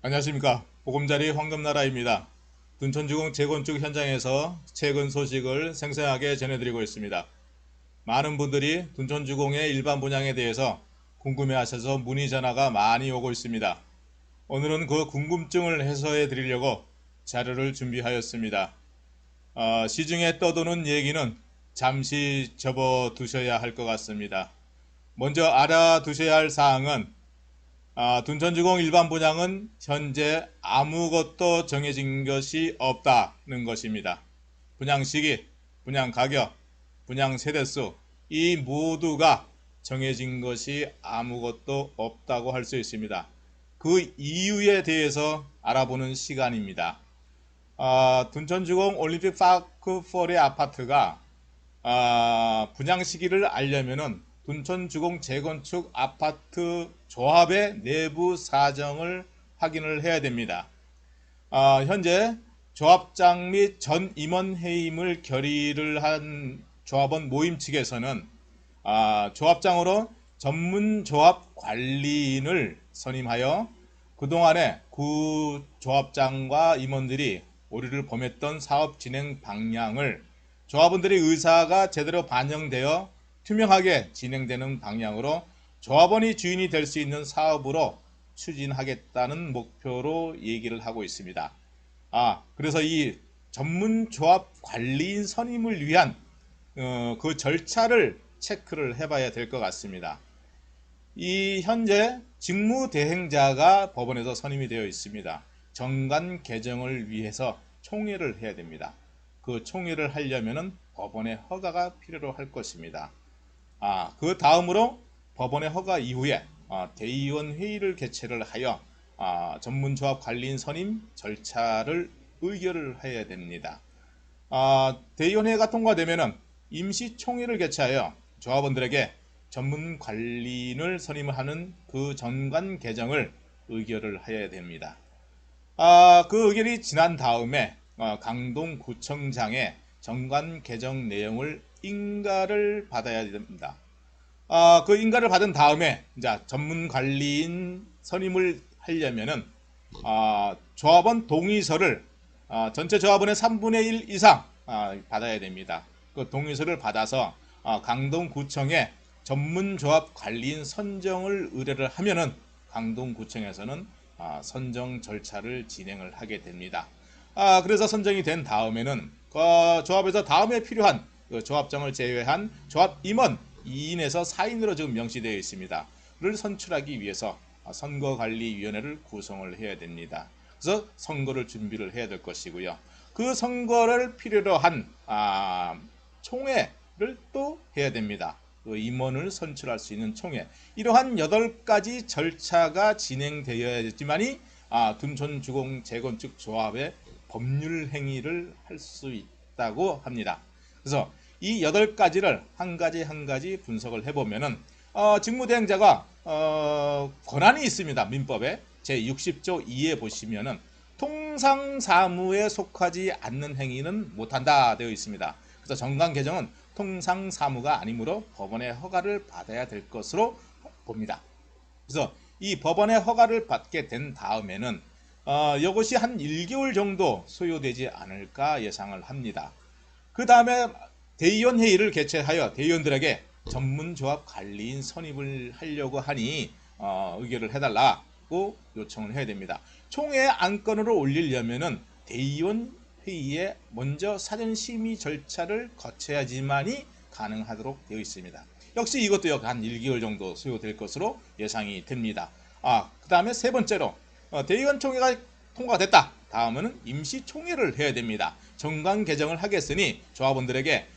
안녕하십니까. 보금자리 황금나라입니다. 둔천주공 재건축 현장에서 최근 소식을 생생하게 전해드리고 있습니다. 많은 분들이 둔천주공의 일반 분양에 대해서 궁금해하셔서 문의 전화가 많이 오고 있습니다. 오늘은 그 궁금증을 해소해 드리려고 자료를 준비하였습니다. 시중에 떠도는 얘기는 잠시 접어두셔야 할 것 같습니다. 먼저 알아두셔야 할 사항은 둔천주공 일반 분양은 현재 아무것도 정해진 것이 없다는 것입니다. 분양 시기, 분양 가격, 분양 세대수 이 모두가 정해진 것이 아무것도 없다고 할 수 있습니다. 그 이유에 대해서 알아보는 시간입니다. 둔천주공 올림픽 파크 4의 아파트가 분양 시기를 알려면은 둔천주공 재건축 아파트 조합의 내부 사정을 확인을 해야 됩니다. 현재 조합장 및 전 임원 해임을 결의를 한 조합원 모임 측에서는 조합장으로 전문 조합 관리인을 선임하여 그동안에 구 조합장과 임원들이 오류를 범했던 사업 진행 방향을 조합원들의 의사가 제대로 반영되어 투명하게 진행되는 방향으로 조합원이 주인이 될 수 있는 사업으로 추진하겠다는 목표로 얘기를 하고 있습니다. 그래서 이 전문 조합 관리인 선임을 위한 그 절차를 체크를 해봐야 될 것 같습니다. 이 현재 직무대행자가 법원에서 선임이 되어 있습니다. 정관 개정을 위해서 총회를 해야 됩니다. 그 총회를 하려면은 법원의 허가가 필요로 할 것입니다. 그 다음으로 법원의 허가 이후에 대의원 회의를 개최를 하여 전문조합 관리인 선임 절차를 의결을 해야 됩니다. 대의원회가 통과되면은 임시총회를 개최하여 조합원들에게 전문 관리인을 선임하는 그 전관 개정을 의결을 해야 됩니다. 그 의결이 지난 다음에 강동구청장의 정관 개정 내용을 인가를 받아야 됩니다. 그 인가를 받은 다음에 이제 전문 관리인 선임을 하려면은 조합원 동의서를 전체 조합원의 3분의 1 이상 받아야 됩니다. 그 동의서를 받아서 강동구청에 전문조합 관리인 선정을 의뢰를 하면은 강동구청에서는 선정 절차를 진행을 하게 됩니다. 그래서 선정이 된 다음에는 그 조합에서 다음에 필요한 그 조합장을 제외한 조합 임원 2인에서 4인으로 지금 명시되어 있습니다. 를 선출하기 위해서 선거관리위원회를 구성을 해야 됩니다. 그래서 선거를 준비를 해야 될 것이고요. 그 선거를 필요로 한 총회를 또 해야 됩니다. 그 임원을 선출할 수 있는 총회. 이러한 8가지 절차가 진행되어야지만이 둔촌주공 재건축 조합의 법률 행위를 할 수 있다고 합니다. 그래서 이 8가지를 한 가지 한 가지 분석을 해보면은 직무대행자가 권한이 있습니다. 민법에 제60조 2에 보시면은 통상사무에 속하지 않는 행위는 못한다 되어 있습니다. 그래서 정관 개정은 통상사무가 아니므로 법원의 허가를 받아야 될 것으로 봅니다. 그래서 이 법원의 허가를 받게 된 다음에는 이것이 한 1개월 정도 소요되지 않을까 예상을 합니다. 그 다음에 대의원 회의를 개최하여 대의원들에게 전문조합 관리인 선임을 하려고 하니 의결을 해달라고 요청을 해야 됩니다. 총회 안건으로 올리려면은 대의원 회의에 먼저 사전 심의 절차를 거쳐야지만이 가능하도록 되어 있습니다. 역시 이것도 약 한 1개월 정도 소요될 것으로 예상이 됩니다. 그 다음에 세 번째로 대의원 총회가 통과됐다. 다음은 임시총회를 해야 됩니다. 정관 개정을 하겠으니 조합원들에게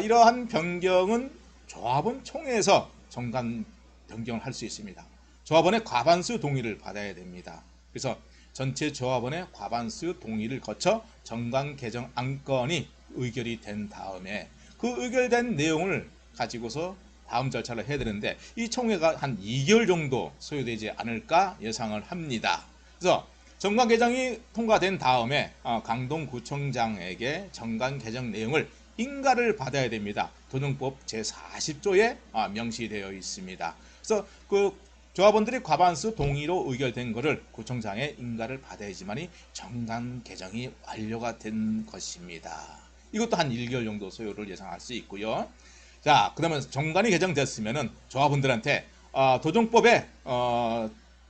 이러한 변경은 조합원 총회에서 정관 변경을 할 수 있습니다. 조합원의 과반수 동의를 받아야 됩니다. 그래서 전체 조합원의 과반수 동의를 거쳐 정관 개정 안건이 의결이 된 다음에 그 의결된 내용을 가지고서 다음 절차를 해야 되는데 이 총회가 한 2개월 정도 소요되지 않을까 예상을 합니다. 그래서 정관 개정이 통과된 다음에 강동구청장에게 정관 개정 내용을 인가를 받아야 됩니다. 도정법 제40조에 명시되어 있습니다. 그래서 그 조합원들이 과반수 동의로 의결된 것을 구청장의 인가를 받아야지만이 정관 개정이 완료가 된 것입니다. 이것도 한 1개월 정도 소요를 예상할 수 있고요. 자, 그러면 정관이 개정됐으면은 조합원들한테 도정법에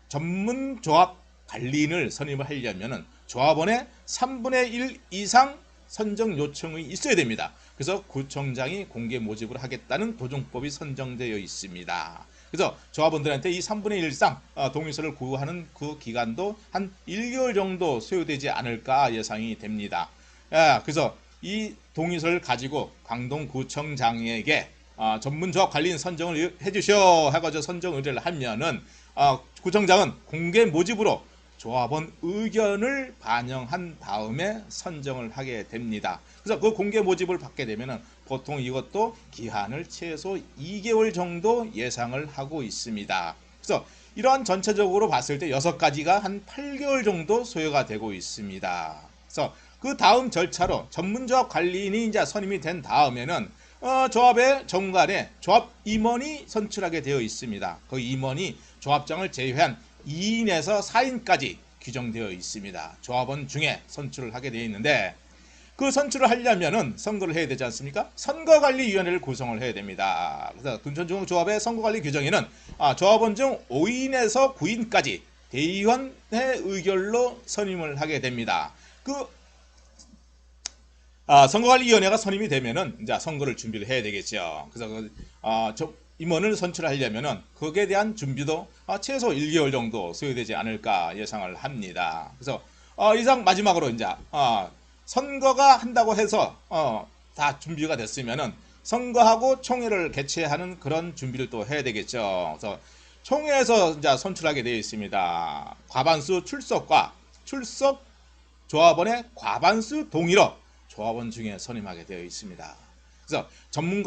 전문 조합 관리인을 선임을 하려면은 조합원의 3분의 1 이상 선정 요청이 있어야 됩니다. 그래서 구청장이 공개 모집을 하겠다는 도정법이 선정되어 있습니다. 그래서 조합원들한테 이 3분의 1 이상 동의서를 구하는 그 기간도 한 1개월 정도 소요되지 않을까 예상이 됩니다. 그래서 이 동의서를 가지고 강동구청장에게 전문조합 관리인 선정을 해주셔 해가지고 선정 의뢰를 하면은 구청장은 공개 모집으로 조합원 의견을 반영한 다음에 선정을 하게 됩니다. 그래서 그 공개 모집을 받게 되면은 보통 이것도 기한을 최소 2개월 정도 예상을 하고 있습니다. 그래서 이러한 전체적으로 봤을 때 6가지가 한 8개월 정도 소요가 되고 있습니다. 그래서 그 다음 절차로 전문조합 관리인이 이제 선임이 된 다음에는 조합의 정관에 조합 임원이 선출하게 되어 있습니다. 그 임원이 조합장을 제외한 2인에서 4인까지 규정되어 있습니다. 조합원 중에 선출을 하게 되어 있는데 그 선출을 하려면은 선거를 해야 되지 않습니까? 선거관리위원회를 구성을 해야 됩니다. 그래서 둔촌중앙조합의 선거관리 규정에는 조합원 중 5인에서 9인까지 대의원의 의결로 선임을 하게 됩니다. 선거관리위원회가 선임이 되면은 이제 선거를 준비를 해야 되겠죠. 그래서 임원을 선출하려면은 거기에 대한 준비도 최소 1개월 정도 소요되지 않을까 예상을 합니다. 그래서 이상 마지막으로 이제 선거가 한다고 해서 다 준비가 됐으면은 선거하고 총회를 개최하는 그런 준비를 또 해야 되겠죠. 그래서 총회에서 이제 선출하게 되어 있습니다. 과반수 출석과 출석 조합원의 과반수 동의로 조합원 중에 선임하게 되어 있습니다. 그래서 전문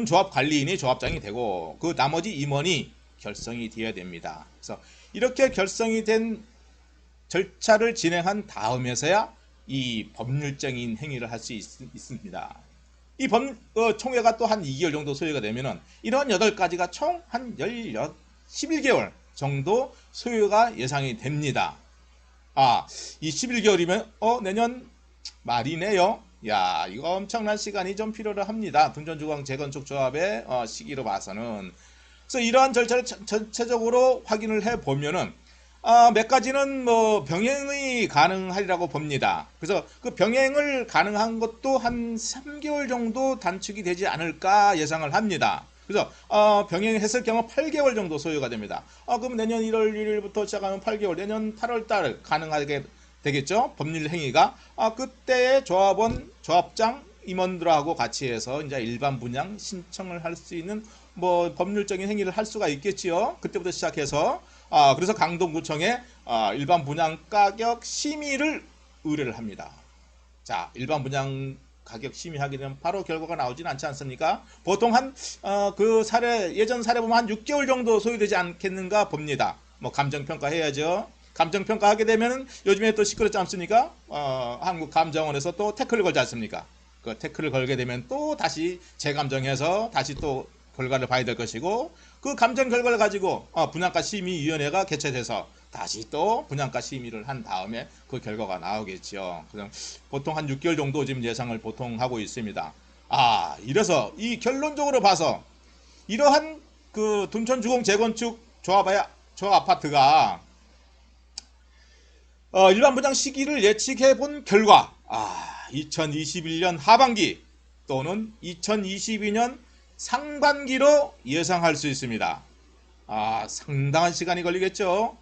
조합 관리인이 조합장이 되고 그 나머지 임원이 결성이 되어야 됩니다. 그래서 이렇게 결성이 된 절차를 진행한 다음에서야 이 법률적인 행위를 할 수 있습니다. 이 총회가 또 한 2개월 정도 소요가 되면은 이런 8가지가 총 한 11개월 정도 소요가 예상이 됩니다. 이 11개월이면 내년 말이네요. 야, 이거 엄청난 시간이 좀 필요로 합니다. 둔촌주공 재건축 조합의 시기로 봐서는. 그래서 이러한 절차를 전체적으로 확인을 해 보면은 몇 가지는 뭐 병행이 가능하리라고 봅니다. 그래서 그 병행을 가능한 것도 한 3개월 정도 단축이 되지 않을까 예상을 합니다. 그래서 병행했을 경우 8개월 정도 소요가 됩니다. 그럼 내년 1월 1일부터 시작하면 8개월, 내년 8월 달 가능하게 되겠죠. 법률 행위가 그때의 조합장 임원들하고 같이 해서 이제 일반 분양 신청을 할 수 있는 뭐 법률적인 행위를 할 수가 있겠지요. 그때부터 시작해서 그래서 강동구청에 일반 분양 가격 심의를 의뢰를 합니다. 자, 일반 분양 가격 심의하게 되면 바로 결과가 나오진 않지 않습니까? 보통 그 예전 사례 보면 한 6개월 정도 소요되지 않겠는가 봅니다. 뭐 감정평가 해야죠. 감정평가 하게 되면 요즘에 또 시끄럽지 않습니까? 한국감정원에서 또 태클을 걸지 않습니까? 그 태클을 걸게 되면 또 다시 재감정해서 다시 또 결과를 봐야 될 것이고 그 감정 결과를 가지고 분양가 심의위원회가 개최돼서 다시 또 분양가 심의를 한 다음에 그 결과가 나오겠죠. 그럼 보통 한 6개월 정도 지금 예상을 보통 하고 있습니다. 이래서 이 결론적으로 봐서 이러한 그 둔촌주공 재건축 조합 아파트가 일반 분양 시기를 예측해 본 결과 2021년 하반기 또는 2022년 상반기로 예상할 수 있습니다. 상당한 시간이 걸리겠죠.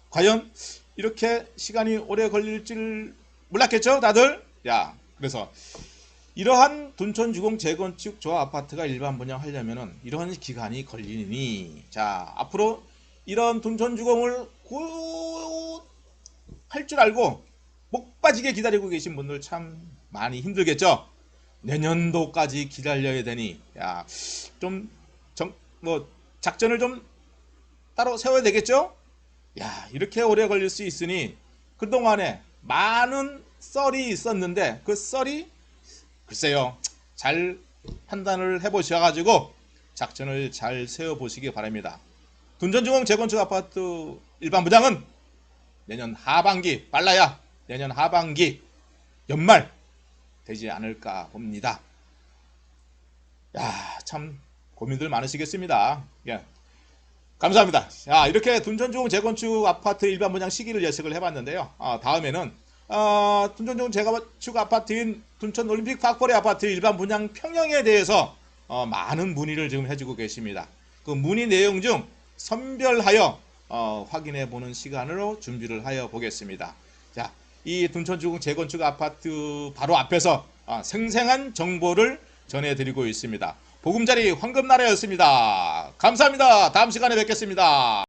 과연 이렇게 시간이 오래 걸릴 줄 몰랐겠죠, 다들? 그래서 이러한 둔촌주공 재건축 조합 아파트가 일반 분양하려면은 이러한 기간이 걸리니 앞으로 이런 둔촌주공을 할 줄 알고 목 빠지게 기다리고 계신 분들 참 많이 힘들겠죠. 내년도까지 기다려야 되니 작전을 좀 따로 세워야 되겠죠. 이렇게 오래 걸릴 수 있으니 그동안에 많은 썰이 있었는데 그 썰이 글쎄요 잘 판단을 해보셔가지고 작전을 잘 세워보시기 바랍니다. 둔천주공 재건축 아파트 일반 분양은 내년 하반기, 빨라야 내년 하반기 연말 되지 않을까 봅니다. 야, 참 고민들 많으시겠습니다. 예. 감사합니다. 자, 이렇게 둔천주공 재건축 아파트 일반 분양 시기를 예측을 해봤는데요. 다음에는 둔천주공 재건축 아파트인 둔천올림픽 파크포레 아파트 일반 분양 평형에 대해서 많은 문의를 지금 해주고 계십니다. 그 문의 내용 중 선별하여 확인해 보는 시간으로 준비를 하여 보겠습니다. 자, 이 둔천주공 재건축 아파트 바로 앞에서 생생한 정보를 전해드리고 있습니다. 보금자리 황금나라였습니다. 감사합니다. 다음 시간에 뵙겠습니다.